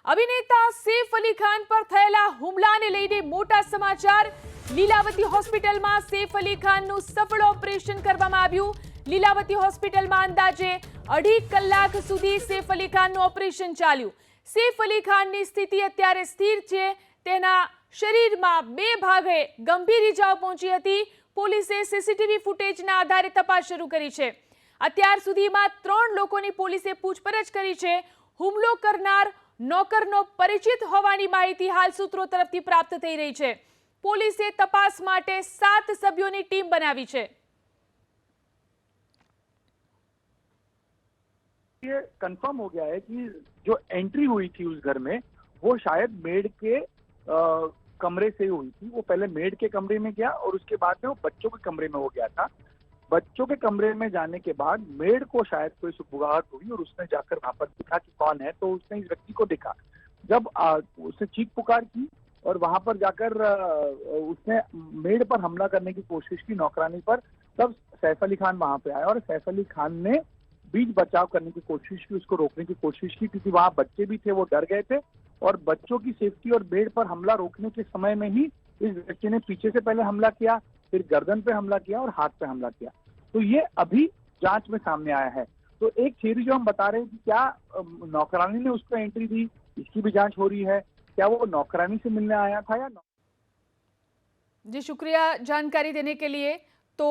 અભિનેતા સૈફ અલી ખાન પર થયેલા હુમલાને લઈને મોટા સમાચાર। લીલાવતી હોસ્પિટલમાં સૈફ અલી ખાનનું સફળ ઓપરેશન કરવામાં આવ્યું। લીલાવતી હોસ્પિટલમાં અંદાજે 2.5 કલાક સુધી સૈફ અલી ખાનનું ઓપરેશન ચાલ્યું। સૈફ અલી ખાનની સ્થિતિ અત્યારે સ્થિર છે। તેના શરીરમાં 2 ભાગે ગંભીર ઇજાઓ પહોંચી હતી। પોલીસે સીસીટીવી ફૂટેજના આધારે તપાસ શરૂ કરી છે। અત્યાર સુધીમાં 3 લોકોની પોલીસે પૂછપરછ કરી છે। હુમલો કરનાર નોકરનો પરિચિત હોવાની માહિતી હાલ સૂત્રો તરફથી પ્રાપ્ત થઈ રહી છે। પોલીસે તપાસ માટે 7 સભ્યોની ટીમ બનાવી છે। ये कंफर्म हो गया है कि जो एंट्री हुई थी उस घर में वो शायद मेड के कमरे से हुई थी। वो पहले मेड के कमरे में गया और उसके बाद में वो बच्चों के कमरे में वो गया था। बच्चों के कमरे में जाने के बाद मेड को शायद कोई सुबुगाहट हुई और उसने जाकर वहां पर देखा कि कौन है, तो उसने इस व्यक्ति को देखा। जब उसने चीख पुकार की और वहां पर जाकर उसने मेड पर हमला करने की कोशिश की, नौकरानी पर, तब सैफ अली खान वहां पे आया और सैफ अली खान ने बीच बचाव करने की कोशिश की, उसको रोकने की कोशिश की, क्योंकि वहां बच्चे भी थे, वो डर गए थे। और बच्चों की सेफ्टी और बेड पर हमला रोकने के समय में ही इस व्यक्ति ने पीछे से पहले हमला किया, फिर गर्दन पे हमला किया और हाथ पे हमला किया। तो ये अभी जांच में सामने आया है। तो एक थियरी जो हम बता रहे हैं कि क्या नौकरानी ने उसको एंट्री दी, इसकी भी जांच हो रही है। क्या वो नौकरानी से मिलने आया था या जी शुक्रिया जानकारी देने के लिए। तो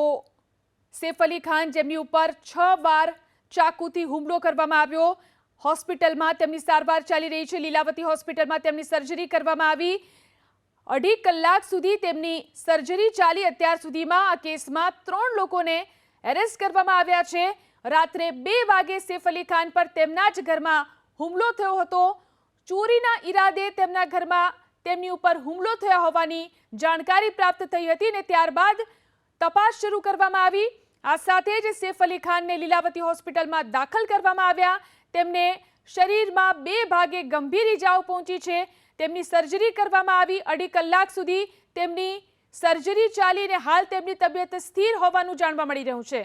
सैफ अली खान જેમની ઉપર 6 વાર ચાકુથી હુમલો કરવામાં આવ્યો, હોસ્પિટલમાં તેમની સારવાર ચાલી રહી છે। લીલાવતી હોસ્પિટલમાં તેમની સર્જરી કરવામાં આવી। 2.5 કલાક સુધી તેમની સર્જરી ચાલી। અત્યાર સુધીમાં આ કેસમાં 3 લોકોને એરેસ્ટ કરવામાં આવ્યા છે। રાત્રે 2 વાગે સૈફ અલી ખાન પર તેમના જ ઘરમાં હુમલો થયો હતો। ચોરીના ઈરાદે તેમના ઘરમાં તેમની ઉપર હુમલો થયો હોવાની જાણકારી પ્રાપ્ત થઈ હતી અને ત્યારબાદ તપાસ શરૂ કરવામાં આવી। આ સાથે જ સૈફ અલી ખાનને લીલાવતી હોસ્પિટલમાં દાખલ કરવામાં આવ્યા। તેમને શરીરમાં 2 ભાગે ગંભીર ઇજાઓ પહોંચી છે। તેમની સર્જરી કરવામાં આવી। 2.5 કલાક સુધી તેમની સર્જરી ચાલી અને હાલ તેમની તબિયત સ્થિર હોવાનું જાણવા મળી રહ્યું છે।